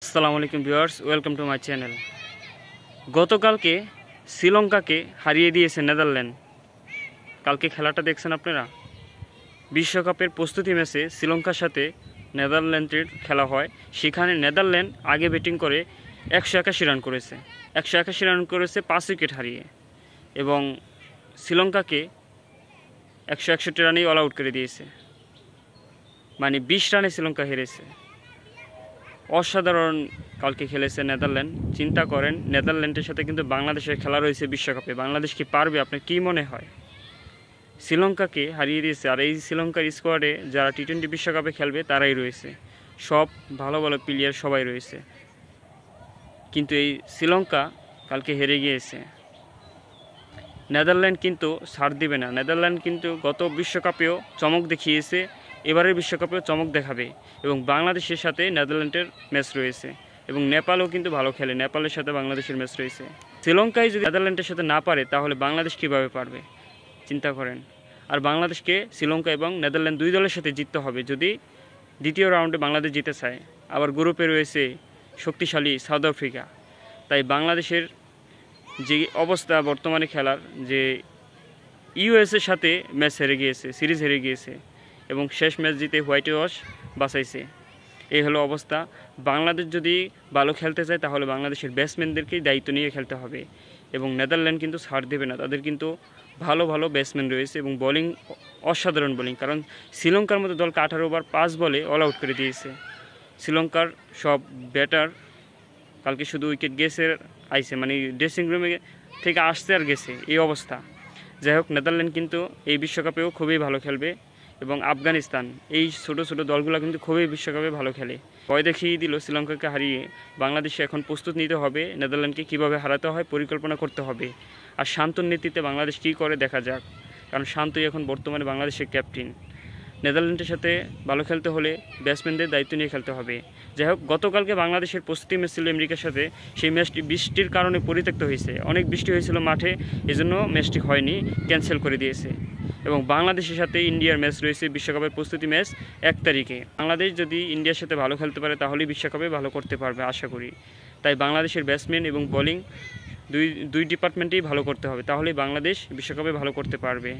আসসালামু আলাইকুম viewers, welcome to my channel. গতকালকে শ্রীলঙ্কাকে হারিয়ে দিয়েছে নেদারল্যান্ড। কালকে খেলাটা দেখছেন আপনারা? বিশ্বকাপের প্রস্তুতি ম্যাচে শ্রীলঙ্কার সাথে নেদারল্যান্ডের খেলা হয়। সেখানে নেদারল্যান্ড আগে ব্যাটিং করে 181 রান করেছে। 181 রান করেছে 5 উইকেট হারিয়ে, এবং শ্রীলঙ্কাকে 161 রানেই অল আউট করে দিয়েছে। মানে 20 রানে শ্রীলঙ্কা হেরেছে। অসাধারণ কালকে খেলেছে নেদারল্যান্ড। চিন্তা করেন, নেদারল্যান্ডের সাথে কিন্তু বাংলাদেশের খেলা রয়েছে বিশ্বকাপে। বাংলাদেশ কি পারবে? আপনার কী মনে হয়? শ্রীলঙ্কাকে হারিয়ে দিয়েছে। আর এই শ্রীলঙ্কার স্কোয়াডে যারা টি-20 বিশ্বকাপে খেলবে তারাই রয়েছে, সব ভালো ভালো প্লেয়ার সবাই রয়েছে। কিন্তু এই শ্রীলঙ্কা কালকে হেরে গিয়েছে। নেদারল্যান্ড কিন্তু ছাড় দিবে না। নেদারল্যান্ড কিন্তু গত বিশ্বকাপেও চমক দেখিয়েছে, এবারের বিশ্বকাপেও চমক দেখাবে। এবং বাংলাদেশের সাথে নেদারল্যান্ডের ম্যাচ রয়েছে, এবং নেপালও কিন্তু ভালো খেলে। নেপালের সাথে বাংলাদেশের ম্যাচ রয়েছে। শ্রীলঙ্কায় যদি নেদারল্যান্ডের সাথে না পারে, তাহলে বাংলাদেশ কীভাবে পারবে? চিন্তা করেন। আর বাংলাদেশকে শ্রীলঙ্কা এবং নেদারল্যান্ড দুই দলের সাথে জিততে হবে যদি দ্বিতীয় রাউন্ডে বাংলাদেশ জিতে চায়। আবার গ্রুপে রয়েছে শক্তিশালী সাউথ আফ্রিকা। তাই বাংলাদেশের যে অবস্থা বর্তমানে খেলার, যে ইউএসের সাথে ম্যাচ হেরে গিয়েছে, সিরিজ হেরে গিয়েছে, এবং শেষ ম্যাচ জিতে হোয়াইট ওয়াশ বাঁচাইছে। এই হলো অবস্থা। বাংলাদেশ যদি ভালো খেলতে চায়, তাহলে বাংলাদেশের ব্যাটসম্যানদেরকেই দায়িত্ব নিয়ে খেলতে হবে। এবং নেদারল্যান্ড কিন্তু ছাড় দেবে না। তাদের কিন্তু ভালো ভালো ব্যাটসম্যান রয়েছে, এবং বোলিং অসাধারণ বোলিং। কারণ শ্রীলঙ্কার মতো দলকে 18 ওভার 5 বলে অল আউট করে দিয়েছে। শ্রীলঙ্কার সব ব্যাটার কালকে শুধু উইকেট গেছে আইছে, মানে ড্রেসিং রুমে থেকে আসছে আর গেছে, এই অবস্থা। যাই হোক, নেদারল্যান্ড কিন্তু এই বিশ্বকাপেও খুবই ভালো খেলবে, এবং আফগানিস্তান, এই ছোটো ছোটো দলগুলো কিন্তু খুবই বিশ্বকাপে ভালো খেলে। ভয় দেখিয়ে দিল শ্রীলঙ্কাকে হারিয়ে। বাংলাদেশে এখন প্রস্তুত নিতে হবে, নেদারল্যান্ডকে কীভাবে হারাতে হয় পরিকল্পনা করতে হবে। আর শান্তর নেতৃত্বে বাংলাদেশ কী করে দেখা যাক, কারণ শান্তই এখন বর্তমানে বাংলাদেশের ক্যাপ্টেন। নেদারল্যান্ডের সাথে ভালো খেলতে হলে ব্যাটসম্যানদের দায়িত্ব নিয়ে খেলতে হবে। যাই হোক, গতকালকে বাংলাদেশের প্রস্তুতি ম্যাচ ছিল আমেরিকার সাথে। সেই ম্যাচটি বৃষ্টির কারণে পরিত্যক্ত হয়েছে। অনেক বৃষ্টি হয়েছিল মাঠে, এজন্য ম্যাচটি হয়নি, ক্যান্সেল করে দিয়েছে। এবং বাংলাদেশের সাথে ইন্ডিয়ার ম্যাচ রয়েছে, বিশ্বকাপের প্রস্তুতি ম্যাচ 1 তারিখে। বাংলাদেশ যদি ইন্ডিয়ার সাথে ভালো খেলতে পারে, তাহলেই বিশ্বকাপে ভালো করতে পারবে আশা করি। তাই বাংলাদেশের ব্যাটসম্যান এবং বোলিং দুই ডিপার্টমেন্টেই ভালো করতে হবে, তাহলেই বাংলাদেশ বিশ্বকাপে ভালো করতে পারবে।